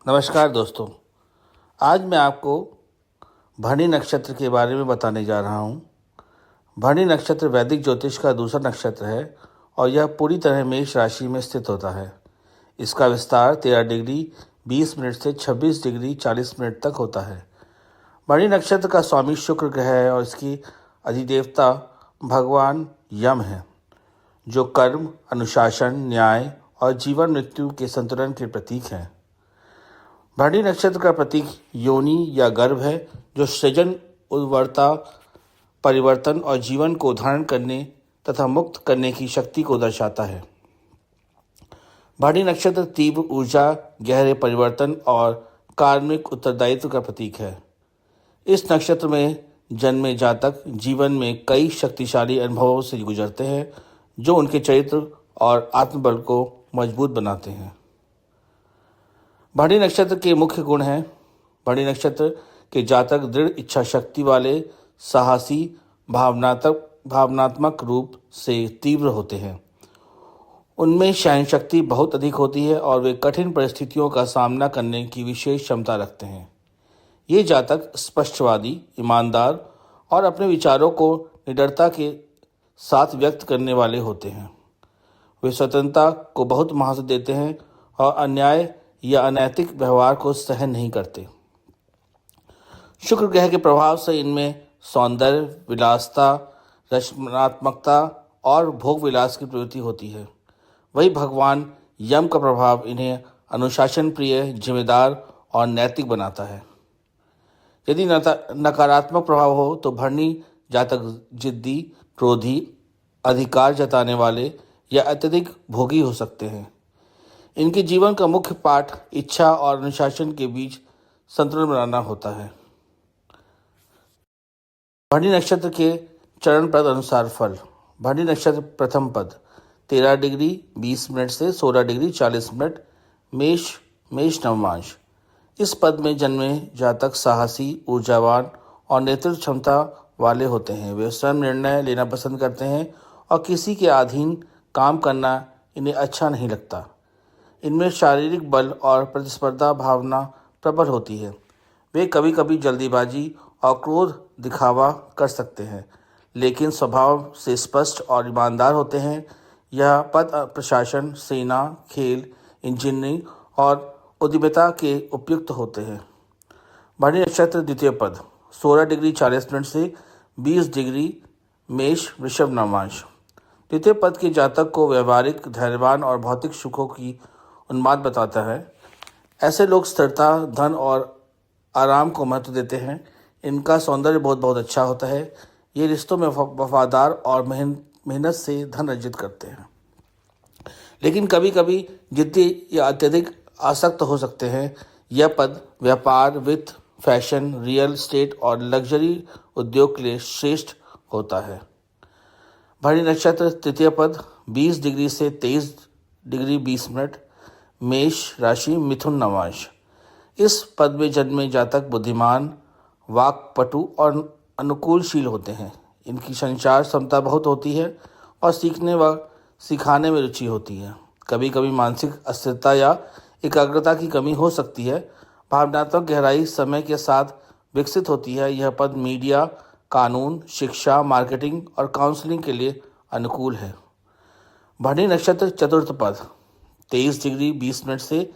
नमस्कार दोस्तों। आज मैं आपको भरणी नक्षत्र के बारे में बताने जा रहा हूँ। भरणी नक्षत्र वैदिक ज्योतिष का दूसरा नक्षत्र है और यह पूरी तरह मेष राशि में स्थित होता है। इसका विस्तार 13 डिग्री 20 मिनट से 26 डिग्री 40 मिनट तक होता है। भरणी नक्षत्र का स्वामी शुक्र ग्रह है और इसकी अधिदेवता भगवान यम है, जो कर्म, अनुशासन, न्याय और जीवन मृत्यु के संतुलन के प्रतीक हैं। भरणी नक्षत्र का प्रतीक योनि या गर्भ है, जो सृजन, उर्वरता, परिवर्तन और जीवन को धारण करने तथा मुक्त करने की शक्ति को दर्शाता है। भरणी नक्षत्र तीव्र ऊर्जा, गहरे परिवर्तन और कार्मिक उत्तरदायित्व का प्रतीक है। इस नक्षत्र में जन्मे जातक जीवन में कई शक्तिशाली अनुभवों से गुजरते हैं, जो उनके चरित्र और आत्मबल को मजबूत बनाते हैं। भरणी नक्षत्र के मुख्य गुण हैं। भरणी नक्षत्र के जातक दृढ़ इच्छा शक्ति वाले, साहसी, भावनात्मक रूप से तीव्र होते हैं। उनमें सहन शक्ति बहुत अधिक होती है और वे कठिन परिस्थितियों का सामना करने की विशेष क्षमता रखते हैं। ये जातक स्पष्टवादी, ईमानदार और अपने विचारों को निडरता के साथ व्यक्त करने वाले होते हैं। वे स्वतंत्रता को बहुत महत्व देते हैं और अन्याय या अनैतिक व्यवहार को सहन नहीं करते। शुक्र ग्रह के प्रभाव से इनमें सौंदर्य, विलासता, रचनात्मकता और भोग विलास की प्रवृत्ति होती है। वही भगवान यम का प्रभाव इन्हें अनुशासन प्रिय, जिम्मेदार और नैतिक बनाता है। यदि नकारात्मक प्रभाव हो तो भरणी जातक जिद्दी, क्रोधी, अधिकार जताने वाले या अत्यधिक भोगी हो सकते हैं। इनके जीवन का मुख्य पाठ इच्छा और अनुशासन के बीच संतुलन बनाना होता है। भरणी नक्षत्र के चरण पद अनुसार फल। भरणी नक्षत्र प्रथम पद 13 डिग्री 20 मिनट से 16 डिग्री 40 मिनट मेष नवमांश। इस पद में जन्मे जातक साहसी, ऊर्जावान और नेतृत्व क्षमता वाले होते हैं। वे स्वयं निर्णय लेना पसंद करते हैं और किसी के अधीन काम करना इन्हें अच्छा नहीं लगता। इनमें शारीरिक बल और प्रतिस्पर्धा भावना प्रबल होती है। वे कभी कभी जल्दीबाजी और क्रोध दिखावा कर सकते हैं, लेकिन स्वभाव से स्पष्ट और ईमानदार होते हैं। यह पद प्रशासन, सेना, खेल, इंजीनियरिंग और उद्यमिता के उपयुक्त होते हैं। भरणी नक्षत्र द्वितीय पद 16 डिग्री 40 मिनट से 20 डिग्री मेष वृषभ नवमांश। द्वितीय पद के जातक को व्यवहारिक, धैर्यवान और भौतिक सुखों की उन्माद बताता है। ऐसे लोग स्थिरता, धन और आराम को महत्व देते हैं। इनका सौंदर्य बहुत अच्छा होता है। ये रिश्तों में वफादार और मेहनत से धन अर्जित करते हैं, लेकिन कभी कभी जिद्दी या अत्यधिक आसक्त हो सकते हैं। यह पद व्यापार, वित्त, फैशन, रियल एस्टेट और लग्जरी उद्योग के लिए श्रेष्ठ होता है। भरणी नक्षत्र तृतीय पद 20 डिग्री से 23 डिग्री 20 मिनट मेष राशि मिथुन नवमांश। इस पद में जन्मे जातक बुद्धिमान, वाक्पटु और अनुकूलशील होते हैं। इनकी संचार क्षमता बहुत होती है और सीखने व सिखाने में रुचि होती है। कभी कभी मानसिक अस्थिरता या एकाग्रता की कमी हो सकती है। भावनात्मक गहराई समय के साथ विकसित होती है। यह पद मीडिया, कानून, शिक्षा, मार्केटिंग और काउंसलिंग के लिए अनुकूल है। भरणी नक्षत्र चतुर्थ पद 23 डिग्री 20 मिनट से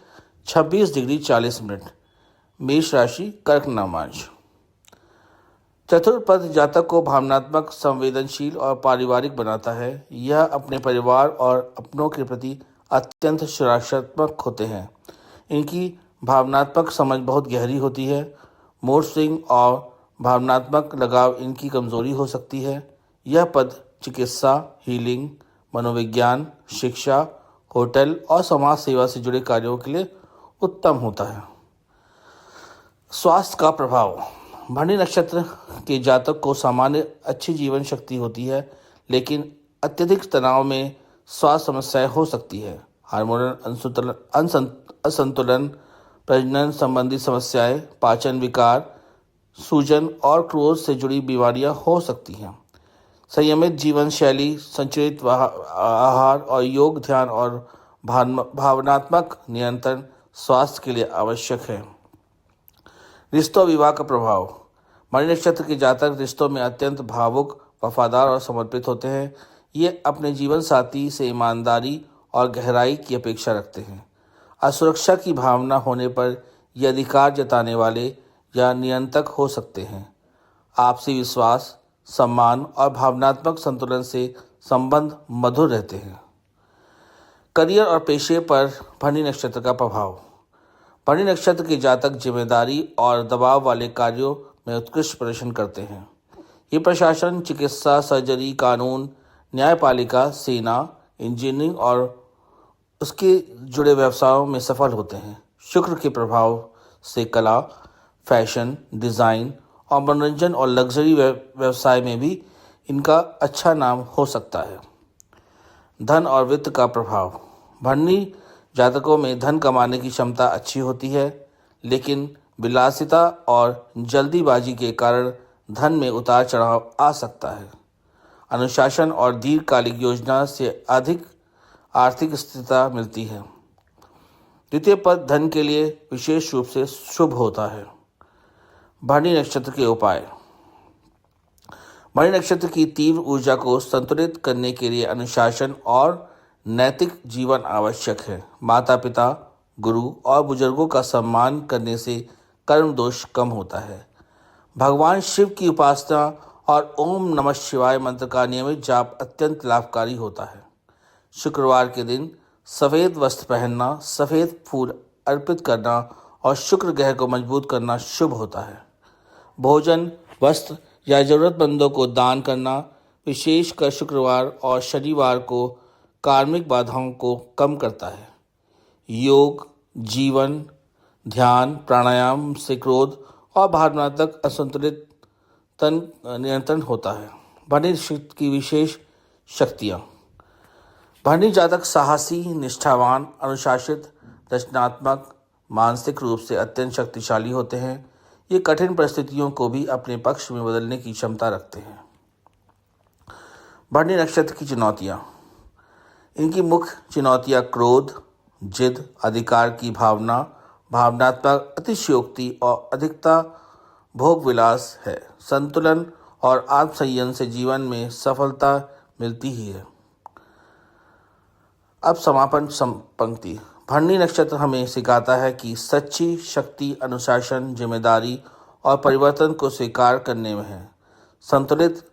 26 डिग्री 40 मिनट मेष राशि कर्क नवमांश। चतुर्थ पद जातक को भावनात्मक, संवेदनशील और पारिवारिक बनाता है। यह अपने परिवार और अपनों के प्रति अत्यंत सुरक्षात्मक होते हैं। इनकी भावनात्मक समझ बहुत गहरी होती है। मूड स्विंग और भावनात्मक लगाव इनकी कमजोरी हो सकती है। यह पद चिकित्सा, हीलिंग, मनोविज्ञान, शिक्षा, होटल और समाज सेवा से जुड़े कार्यों के लिए उत्तम होता है। स्वास्थ्य का प्रभाव। भरणी नक्षत्र के जातक को सामान्य अच्छी जीवन शक्ति होती है, लेकिन अत्यधिक तनाव में स्वास्थ्य समस्याएं हो सकती है। हार्मोनल असंतुलन, प्रजनन संबंधी समस्याएं, पाचन विकार, सूजन और क्रोध से जुड़ी बीमारियां हो सकती हैं। संयमित जीवन शैली, संतुलित आहार और योग, ध्यान और भावनात्मक नियंत्रण स्वास्थ्य के लिए आवश्यक है। रिश्तों विवाह का प्रभाव। मणि नक्षत्र के जातक रिश्तों में अत्यंत भावुक, वफादार और समर्पित होते हैं। ये अपने जीवन साथी से ईमानदारी और गहराई की अपेक्षा रखते हैं। असुरक्षा की भावना होने पर ये अधिकार जताने वाले या नियंत्रक हो सकते हैं। आपसी विश्वास, सम्मान और भावनात्मक संतुलन से संबंध मधुर रहते हैं। करियर और पेशे पर भरणी नक्षत्र का प्रभाव। भरणी नक्षत्र के जातक जिम्मेदारी और दबाव वाले कार्यों में उत्कृष्ट प्रदर्शन करते हैं। ये प्रशासन, चिकित्सा, सर्जरी, कानून, न्यायपालिका, सेना, इंजीनियरिंग और उसके जुड़े व्यवसायों में सफल होते हैं। शुक्र के प्रभाव से कला, फैशन, डिज़ाइन और मनोरंजन और लग्जरी व्यवसाय में भी इनका अच्छा नाम हो सकता है। धन और वित्त का प्रभाव। भरणी जातकों में धन कमाने की क्षमता अच्छी होती है, लेकिन विलासिता और जल्दीबाजी के कारण धन में उतार चढ़ाव आ सकता है। अनुशासन और दीर्घकालिक योजना से अधिक आर्थिक स्थिरता मिलती है। द्वितीय पद धन के लिए विशेष रूप से शुभ होता है। भरणी नक्षत्र के उपाय। भरणी नक्षत्र की तीव्र ऊर्जा को संतुलित करने के लिए अनुशासन और नैतिक जीवन आवश्यक है। माता पिता, गुरु और बुजुर्गों का सम्मान करने से कर्म दोष कम होता है। भगवान शिव की उपासना और ओम नमः शिवाय मंत्र का नियमित जाप अत्यंत लाभकारी होता है। शुक्रवार के दिन सफ़ेद वस्त्र पहनना, सफ़ेद फूल अर्पित करना और शुक्र ग्रह को मजबूत करना शुभ होता है। भोजन, वस्त्र या ज़रूरतमंदों को दान करना, विशेषकर शुक्रवार और शनिवार को कार्मिक बाधाओं को कम करता है। योग, जीवन, ध्यान, प्राणायाम से क्रोध और भावनात्मक असंतुलित तन नियंत्रण होता है। भरणी नक्षत्र की विशेष शक्तियाँ। भरणी जातक साहसी, निष्ठावान, अनुशासित, रचनात्मक, मानसिक रूप से अत्यंत शक्तिशाली होते हैं। ये कठिन परिस्थितियों को भी अपने पक्ष में बदलने की क्षमता रखते हैं। भरणी नक्षत्र की चुनौतियाँ। इनकी मुख्य चुनौतियाँ क्रोध, जिद, अधिकार की भावना, भावनात्मक अतिशयोक्ति और अधिकता भोग विलास है। संतुलन और आत्मसंयम से जीवन में सफलता मिलती ही है। अब समापन पंक्ति। भरणी नक्षत्र हमें सिखाता है कि सच्ची शक्ति अनुशासन, जिम्मेदारी और परिवर्तन को स्वीकार करने में है। संतुलित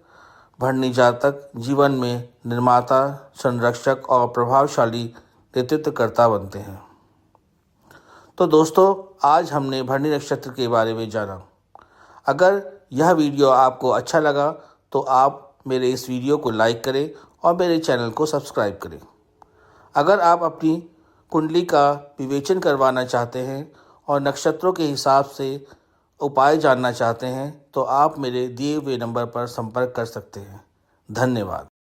भरणी जातक जीवन में निर्माता, संरक्षक और प्रभावशाली नेतृत्वकर्ता बनते हैं। तो दोस्तों, आज हमने भरणी नक्षत्र के बारे में जाना। अगर यह वीडियो आपको अच्छा लगा तो आप मेरे इस वीडियो को लाइक करें और मेरे चैनल को सब्सक्राइब करें। अगर आप अपनी कुंडली का विवेचन करवाना चाहते हैं और नक्षत्रों के हिसाब से उपाय जानना चाहते हैं तो आप मेरे दिए हुए नंबर पर संपर्क कर सकते हैं। धन्यवाद।